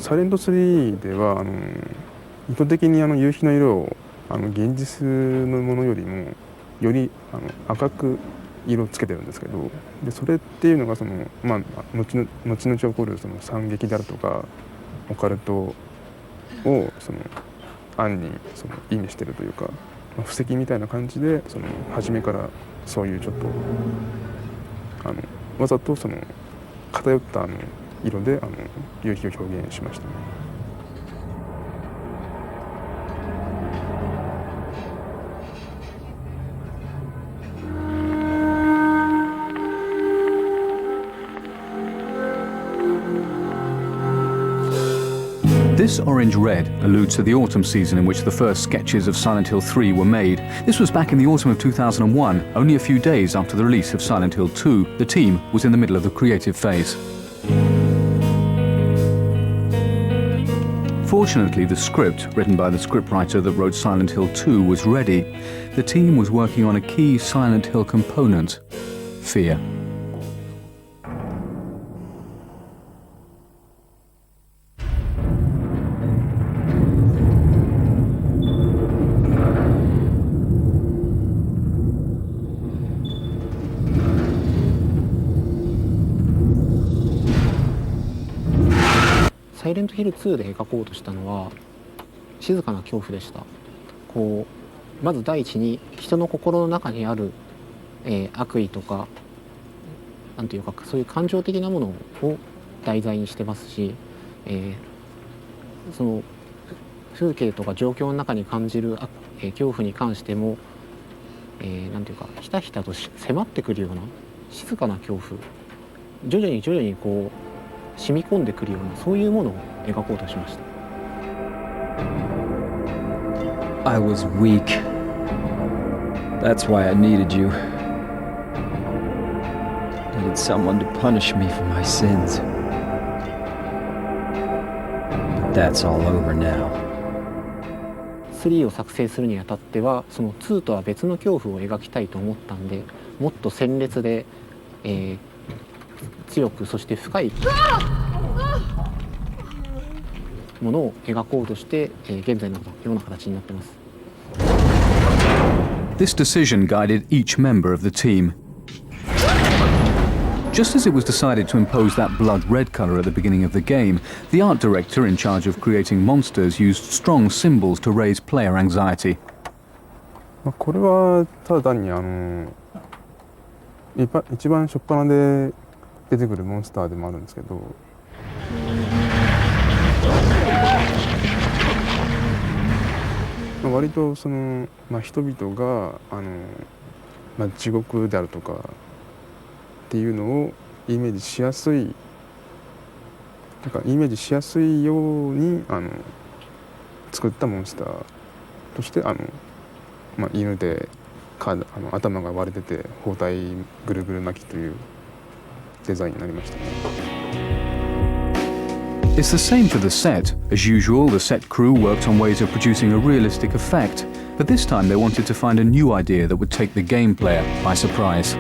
サイレント3では意図的に夕日の色を現実のものよりもより赤く色をつけてるんですけど、でそれっていうのが後々起こる惨劇であるとかオカルトを暗に意味してるというか、布石みたいな感じで初めからそういうちょっとわざと偏った色で夕日を表現しましたね。This orange red alludes to the autumn season in which the first sketches of Silent Hill 3 were made. This was back in the autumn of 2001, only a few days after the release of Silent Hill 2. The team was in the middle of the creative phase. Fortunately, the script, written by the scriptwriter that wrote Silent Hill 2, was ready. The team was working on a key Silent Hill component: fear.「サイレントヒル2」で描こうとしたのは静かな恐怖でした。まず第一に人の心の中にある、悪意とかなんていうかそういう感情的なものを題材にしてますし、その風景とか状況の中に感じる、恐怖に関しても、なんていうかひたひたと迫ってくるような静かな恐怖、徐々に染み込んでくるようなそういうものを描こうとしました。I was weak. That's why I needed you. Needed someone to punish me for my sins. But that's all over now. 3を作成するにあたってはその2とは別の恐怖を描きたいと思ったんで、もっと鮮烈で、強くそして深いものを描こうとして、現在のような形になっています。This decision guided each member of the team. Just as it was decided to impose that blood red color at the beginning of the game, the art director in charge of creating monsters used strong symbols to raise player anxiety. これはただ単に一番初っ端で出てくるモンスターでもあるんですけど、割と人々が地獄であるとかっていうのをイメージしやすいように作ったモンスターとして犬で頭が割れてて包帯ぐるぐる巻きというデザインになりましたね。It's the same for the set. As usual, the set crew worked on ways of producing a realistic effect, but this time they wanted to find a new idea that would take the game player by surprise.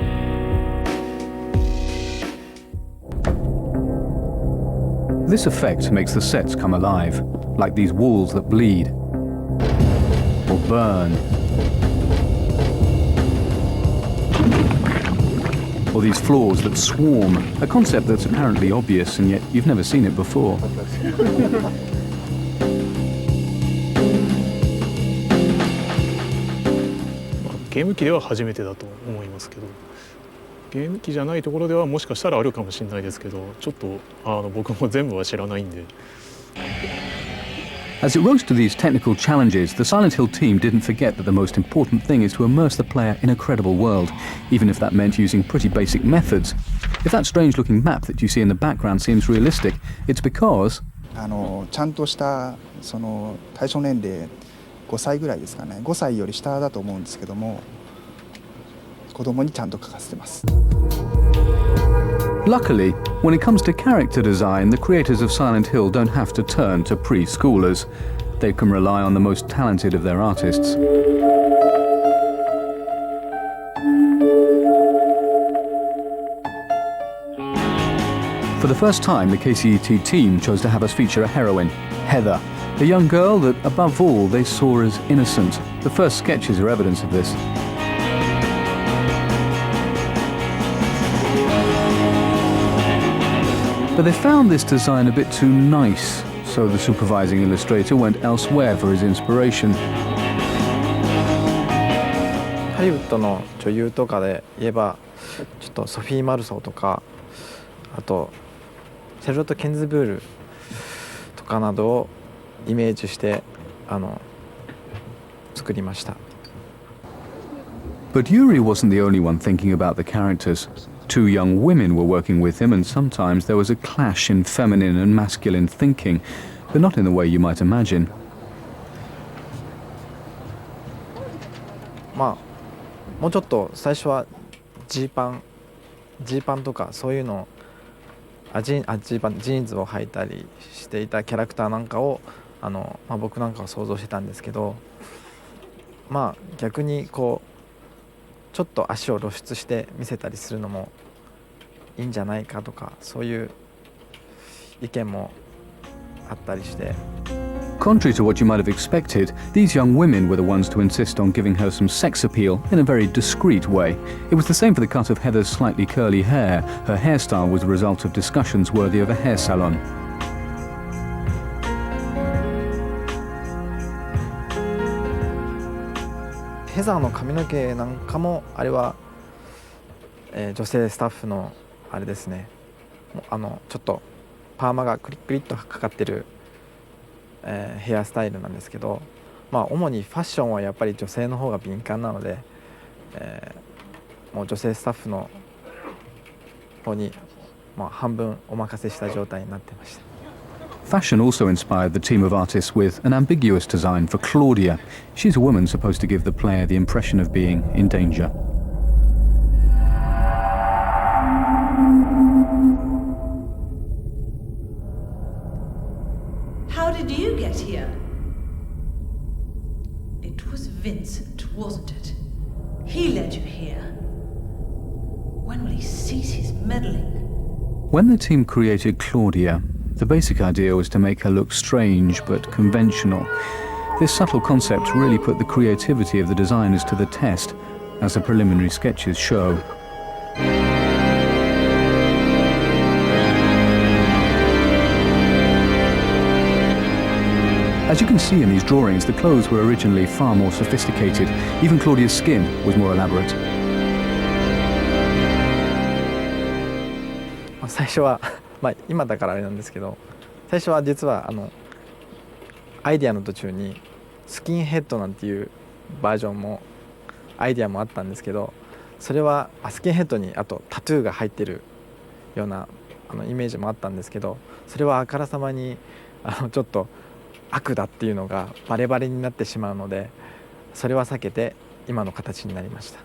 This effect makes the sets come alive, like these walls that bleed or burn, or these floors that swarm, a concept that's apparently obvious and yet you've never seen it before. ゲーム機では初めてだと思いますけど、ゲーム機じゃないところではもしかしたらあるかもしれないですけど、ちょっと僕も全部は知らないんで。As it rose to these technical challenges, the Silent Hill team didn't forget that the most important thing is to immerse the player in a credible world, even if that meant using pretty basic methods. If that strange-looking map that you see in the background seems realistic, it's because ちゃんとした対象年齢5歳ぐらいですかね、5歳より下だと思うんですけども、子供にちゃんと描かせてます。Luckily, when it comes to character design, the creators of Silent Hill don't have to turn to preschoolers. They can rely on the most talented of their artists. For the first time, the KCET team chose to have us feature a heroine, Heather, a young girl that, above all, they saw as innocent. The first sketches are evidence of this. But they found this design a bit too nice, so the supervising illustrator went elsewhere for his inspiration. ハリウッドの女優とかで言えばちょっとソフィー・マルソーとかあとシャルロット・ケンズブールとかなどをイメージして作りました。 But Yuri wasn't the only one thinking about the characters. Two young women were working with him, and sometimes there was a clash in feminine and masculine thinking, but not in the way you might imagine. まあもうちょっと最初はジーパンとかそういうのジーンズを履いたりしていたキャラクターなんかを僕なんかは想像してたんですけど、まあ逆にこうちょっと足を露出して見せたりするのもいいんじゃないかとかそういう意見もあったりして。 Contrary to what you might have expected, these young women were the ones to insist on giving her some sex appeal in a very discreet way. It was the same for the cut of Heather's slightly curly hair. Her hairstyle was the result of discussions worthy of a hair salon. ヘザーの髪の毛なんかもあれは、女性スタッフのあれですね。ちょっとパーマがクリックリッとかかってる、ヘアスタイルなんですけど、まあ主にファッションはやっぱり女性の方が敏感なので、もう女性スタッフの方に、まあ、半分お任せした状態になってました。 Fashion also inspired the team of artists with an ambiguous design for Claudia. She's a woman supposed to give the player the impression of being in danger. How did you get here? It was Vincent, wasn't it? He led you here. When will he cease his meddling? When the team created Claudia, the basic idea was to make her look strange but conventional. This subtle concept really put the creativity of the designers to the test, as the preliminary sketches show. As you can see in these drawings, the clothes were originally far more sophisticated. Even Claudia's skin was more elaborate. 最初はまあ今だからあれなんですけど、最初は実はアイデアの途中にスキンヘッドなんていうバージョンもアイデアもあったんですけど、それはスキンヘッドにあとタトゥーが入ってるようなイメージもあったんですけど、それはあからさまにちょっと悪だっていうのがバレバレになってしまうので、それは避けて今の形になりました。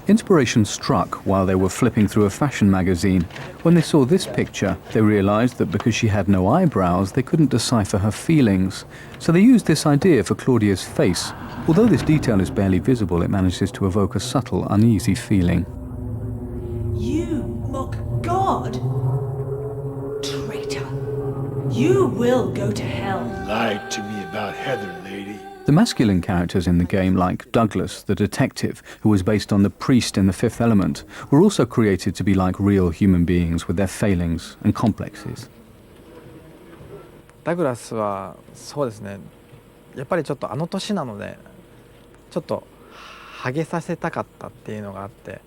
Inspiration struck while they were flipping through a fashion magazine. When they saw this picture, they realized that because she had no eyebrows, they couldn't decipher her feelings. So they used this idea for Claudia's face. Although this detail is barely visible, it manages to evoke a subtle, uneasy feeling. You mock God? Traitor. You will go to hell. Lied to me about Heather, lady. The masculine characters in the game, like Douglas, the detective, who was based on the priest in The Fifth Element, were also created to be like real human beings with their failings and complexes. ダグラスはそうですね、やっぱりちょっと年なのでちょっとハゲさせたかったっていうのがあって、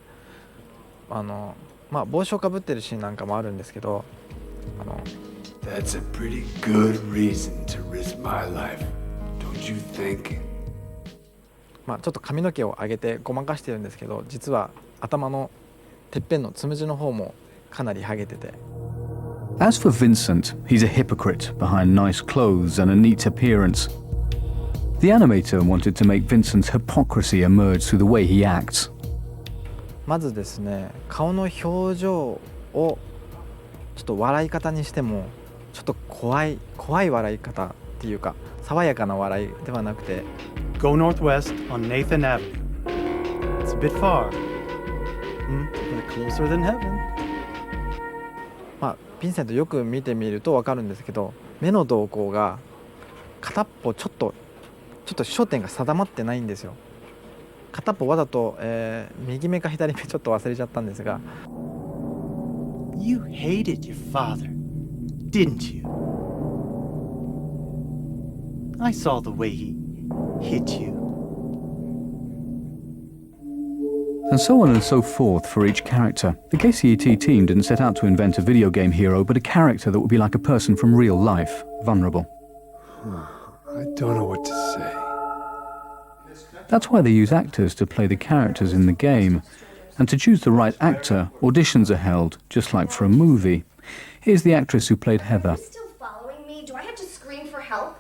まあ帽子をかぶってるシーンなんかもあるんですけど、That's a pretty good reason to risk my life, don't you think? まあちょっと髪の毛を上げてごまかしてるんですけど、実は頭のてっぺんのつむじの方もかなりハゲてて。 As for Vincent, he's a hypocrite behind nice clothes and a neat appearance. The animator wanted to make Vincent's hypocrisy emerge through the way he acts. まずですね、顔の表情をちょっと笑い方にしてもちょっと怖い笑い方っていうか、爽やかな笑いではなくて Go northwest on Nathan Avenue. It's a bit far, but closer than heaven. まあヴィンセントよく見てみると分かるんですけど、目の動向が片っぽちょっと焦点が定まってないんですよ。片っぽわざと、右目か左目ちょっと忘れちゃったんですが。 You hated your father, didn't you? I saw the way he hit you. And so on and so forth for each character. The KCET team didn't set out to invent a video game hero, but a character that would be like a person from real life, vulnerable. I don't know what to say. That's why they use actors to play the characters in the game. And to choose the right actor, auditions are held, just like for a movie. Here's the actress who played Heather. Are you still following me? Do I have to scream for help?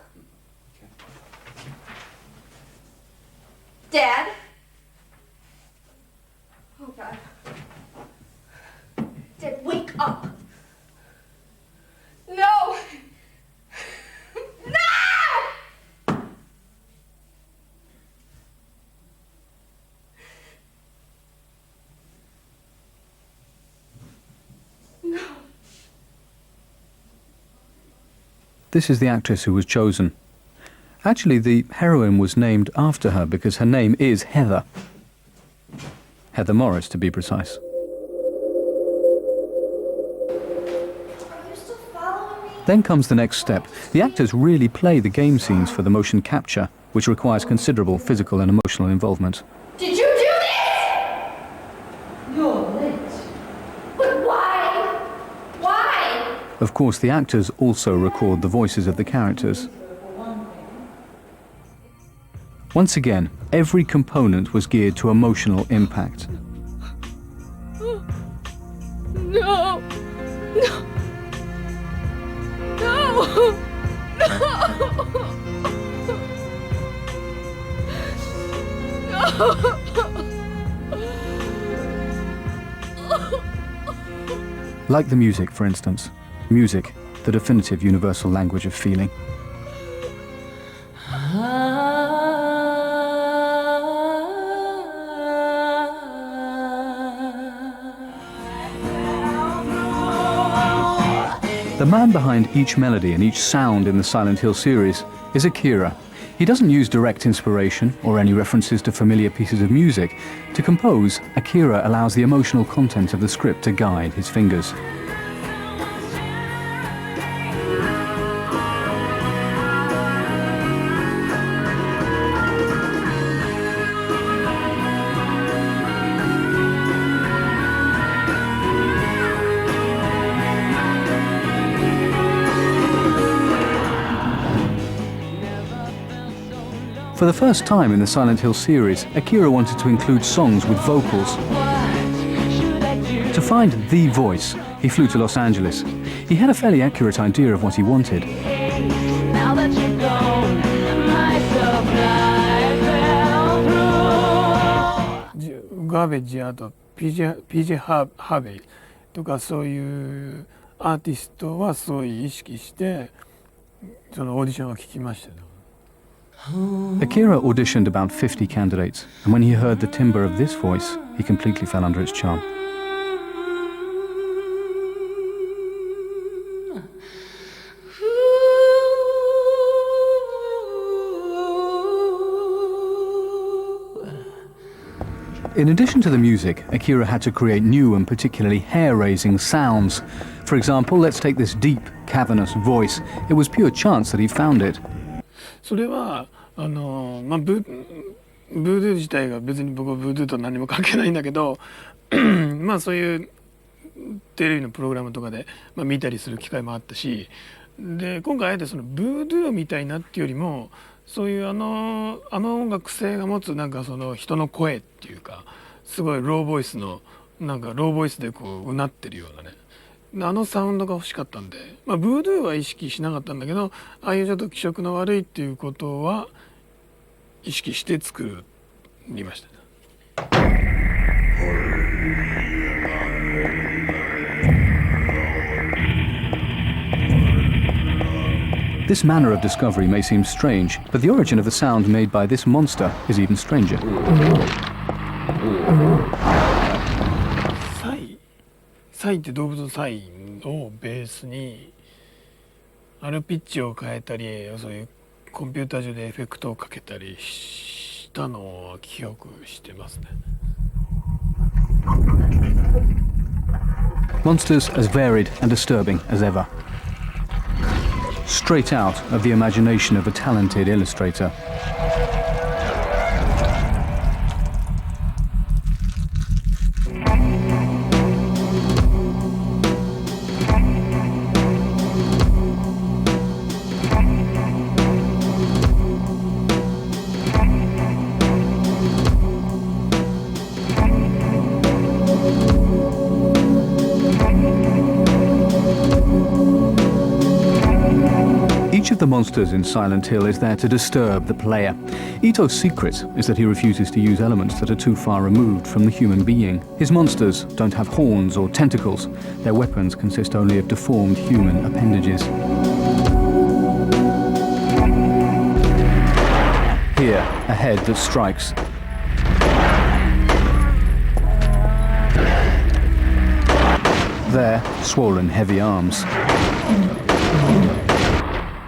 Dad? Oh, God. Dad, wake up! No! No! No. This is the actress who was chosen. Actually, the heroine was named after her because her name is Heather. Heather Morris, to be precise. Then comes the next step. The actors really play the game scenes for the motion capture, which requires considerable physical and emotional involvement. Did you do this? You're late. But why? Why? Of course, the actors also record the voices of the characters. Once again, every component was geared to emotional impact. No! No! No! No! Like the music, for instance. Music, the definitive universal language of feeling. The man behind each melody and each sound in the Silent Hill series is Akira. He doesn't use direct inspiration or any references to familiar pieces of music. To compose, Akira allows the emotional content of the script to guide his fingers. For the first time in the Silent Hill series, Akira wanted to include songs with vocals. To find the voice, he flew to Los Angeles. He had a fairly accurate idea of what he wanted. Now that you're gone, my supply fell through. ガーベッジあと PJ ハーベイとかそういうアーティストはそういう意識してそのオーディションは聞きましたよ。 Akira auditioned about 50 candidates, and when he heard the timbre of this voice, he completely fell under its charm. In addition to the music, Akira had to create new and particularly hair-raising sounds. For example, let's take this deep, cavernous voice. It was pure chance that he found it. それはブードゥー自体が別に僕はブードゥーと何も関係ないんだけどまあそういうテレビのプログラムとかで、見たりする機会もあったしで今回あえてそのブードゥーみたいなっていうよりもそういうあの音楽性が持つなんかその人の声っていうかすごいローボイスのなんかローボイスでこううなってるようなねあのサウンドが欲しかったんで、ブードゥーは意識しなかったんだけどああいうちょっと気色の悪いっていうことは意識して作りました。This manner of discovery may seem strange, but the origin of the sound made by this monster is even stranger. サイって動物のサイをベースにあるピッチを変えたり、そういうコンピューター上でエフェクトをかけたりしたのを記憶してますね。Monsters as varied and disturbing as ever. Straight out of the imagination of a talented illustrator. Each of the monsters in Silent Hill is there to disturb the player. Ito's secret is that he refuses to use elements that are too far removed from the human being. His monsters don't have horns or tentacles. Their weapons consist only of deformed human appendages. Here, a head that strikes. There, swollen, heavy arms.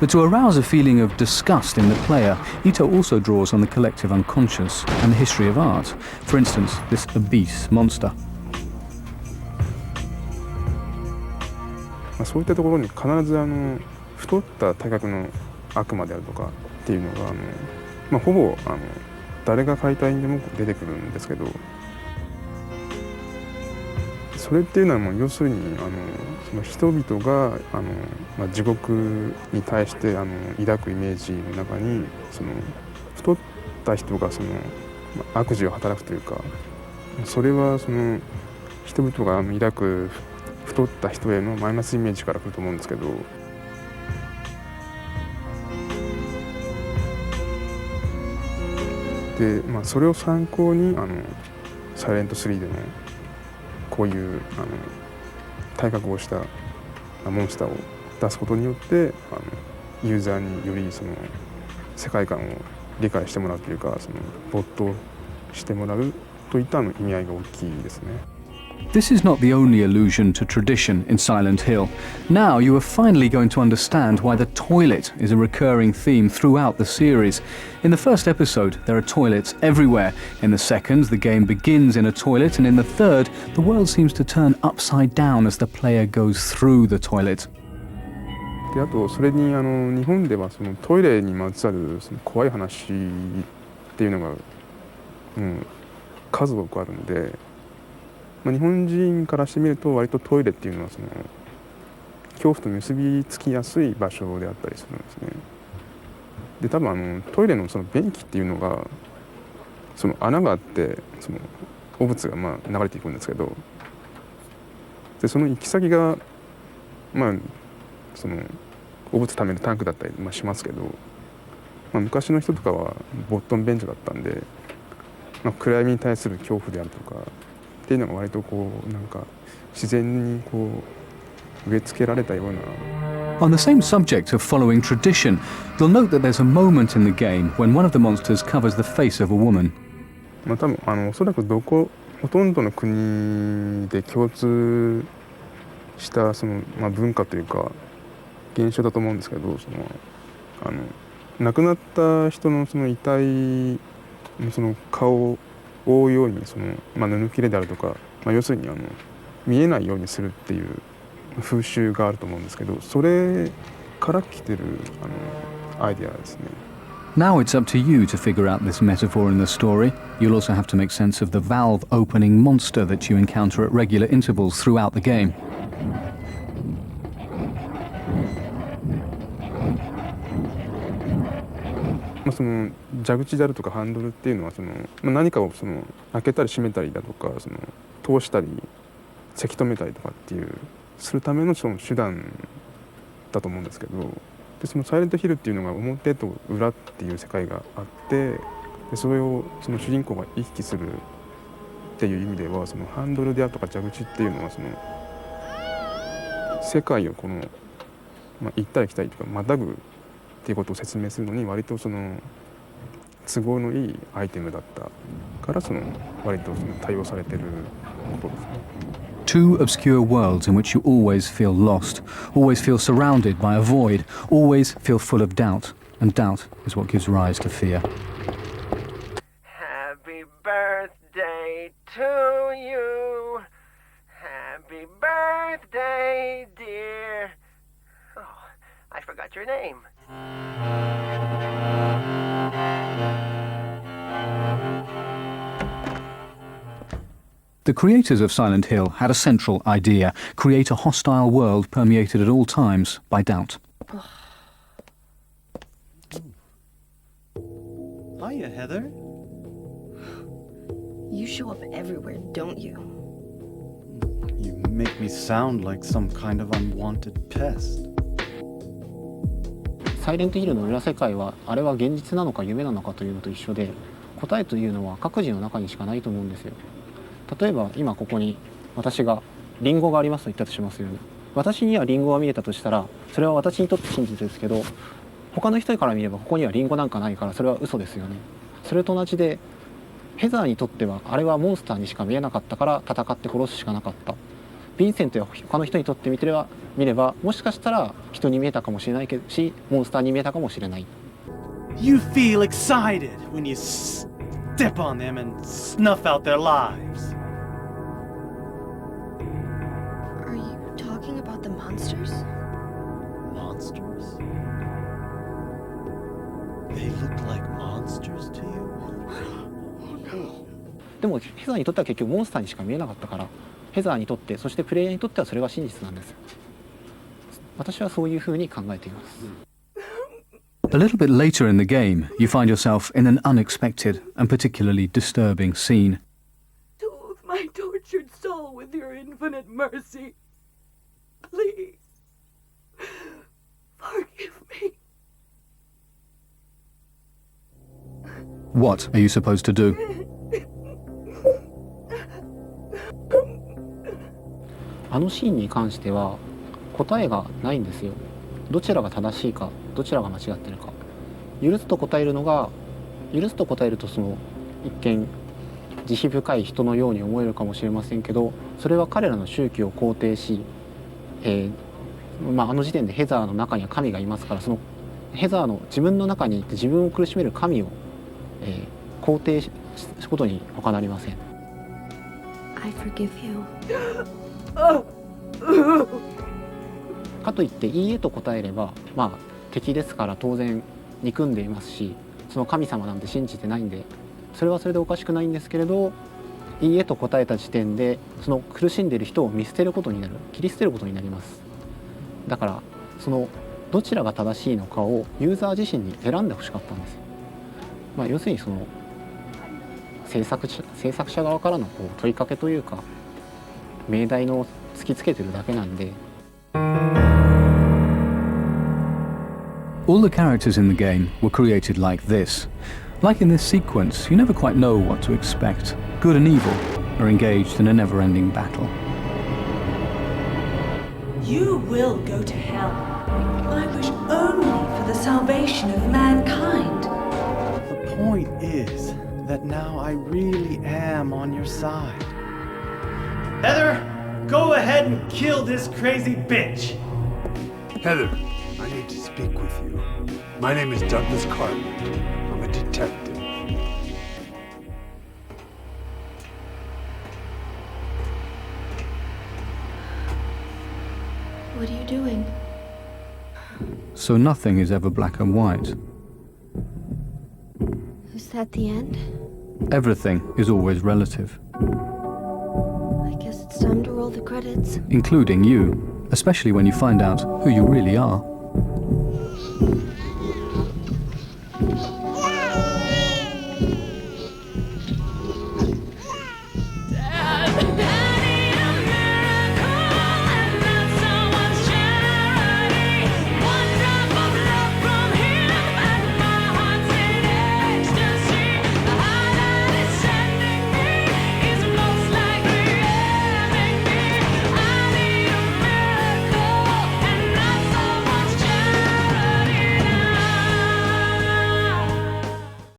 But to arouse a feeling of disgust in the player, Ito also draws on the collective unconscious and the history of art. For instance, this obese monster. そういったところに必ず太った体格の悪魔であるとかっていうのがほぼ誰が描いた絵にでも出てくるんですけど、それっていうのはもう要するにその人々が地獄に対して抱くイメージの中にその太った人がその悪事を働くというか、それはその人々が抱く太った人へのマイナスイメージから来ると思うんですけど、で、それを参考にサイレント3でのこういう体格をしたモンスターを出すことによってユーザーによりその世界観を理解してもらうというか、その没頭してもらうといった意味合いが大きいですね。This is not the only allusion to tradition in Silent Hill. Now you are finally going to understand why the toilet is a recurring theme throughout the series. In the first episode, there are toilets everywhere. In the second, the game begins in a toilet, and in the third, the world seems to turn upside down as the player goes through the toilet. であとそれに日本ではそのトイレにまつわるその怖い話っていうのが、数多くあるんで。日本人からしてみると割とトイレっていうのはその恐怖と結びつきやすい場所であったりするんですね。で多分トイレのその便器っていうのがその穴があってその汚物が流れていくんですけど、でその行き先がその汚物ためのタンクだったりしますけど、昔の人とかはボットン便所だったんで、暗闇に対する恐怖であるとかっていうのが割とこうなんか自然にこう植え付けられたような。 On the same subject of following tradition, you'll note that there's a moment in the game when one of the monsters covers the face of a woman. 多分おそらくほとんどの国で共通したその文化というか現象だと思うんですけど、その亡くなった人のその遺体のその顔を覆うようにその、布切れであるとか、要するに見えないようにするっていう風習があると思うんですけど、それから来てるアイデアですね。Now it's up to you to figure out this metaphor in the story. You'll also have to make sense of the valve opening monster that you encounter at regular intervals throughout the game. その蛇口であるとかハンドルっていうのはその、何かをその開けたり閉めたりだとか、その通したりせき止めたりとかっていうするためのその手段だと思うんですけど、でそのサイレントヒルっていうのが表と裏っていう世界があって、でそれをその主人公が行き来するっていう意味では、そのハンドルであるとか蛇口っていうのはその世界をこの、行ったり来たりとかまたぐっていうことを説明するのに割とその都合のいいアイテムだったから、その割とその対応されてることですね。Two obscure worlds in which you always feel lost, always feel surrounded by a void, always feel full of doubt. And doubt is what gives rise to fear. Happy birthday to you. Happy birthday, dear. Oh, I forgot your name. The creators of Silent Hill had a central idea: create a hostile world permeated at all times by doubt. Hiya, Heather. You show up everywhere, don't you? You make me sound like some kind of unwanted pest. サイレントヒルの裏世界はあれは現実なのか夢なのかというのと一緒で、答えというのは各自の中にしかないと思うんですよ。例えば今ここに私がリンゴがありますと言ったとしますよね。私にはリンゴが見えたとしたらそれは私にとって真実ですけど、他の人から見ればここにはリンゴなんかないからそれは嘘ですよね。それと同じでヘザーにとってはあれはモンスターにしか見えなかったから戦って殺すしかなかった。ヴィンセントや他の人にとって見ればもしかしたら人に見えたかもしれないしモンスターに見えたかもしれない。 You feel excited when you step on them and snuff out their lives. Are you talking about the monsters? Monsters? They look like monsters to you? でもヘザーにとっては結局モンスターにしか見えなかったから、ヘザーにとってそしてプレイヤーにとってはそれは真実なんです。私はそういうふうに考えています。A little bit later in the game, you find yourself in an unexpected and particularly disturbing scene. Soothe my tortured soul with your infinite mercy. Please. Forgive me. What are you supposed to do? あのシーンに関しては答えがないんですよ。どちらが正しいかどちらが間違ってるか。許すと答えるとその一見慈悲深い人のように思えるかもしれませんけど、それは彼らの宗教を肯定し、あの時点でヘザーの中には神がいますから、そのヘザーの自分の中にいて自分を苦しめる神を、肯定することに他なりません。 I forgive you. かといっていいえと答えれば敵ですから当然憎んでいますし、その神様なんて信じてないんでそれはそれでおかしくないんですけれど、いいえと答えた時点でその苦しんでいる人を見捨てることになる、切り捨てることになります。だからそのどちらが正しいのかをユーザー自身に選んでほしかったんですよ。要するにその制作者側からの問いかけというか命題の突きつけてるだけなんで。 All the characters in the game were created like this. Like in this sequence, you never quite know what to expect. Good and evil are engaged in a never-ending battle. You will go to hell. I wish only for the salvation of mankind. The point is that now I really am on your side. Heather, go ahead and kill this crazy bitch. Heather, I need to speak with you. My name is Douglas Carter. I'm a detective. What are you doing? So nothing is ever black and white. Is that the end? Everything is always relative. I guess it's time to roll the credits. Including you, especially when you find out who you really are.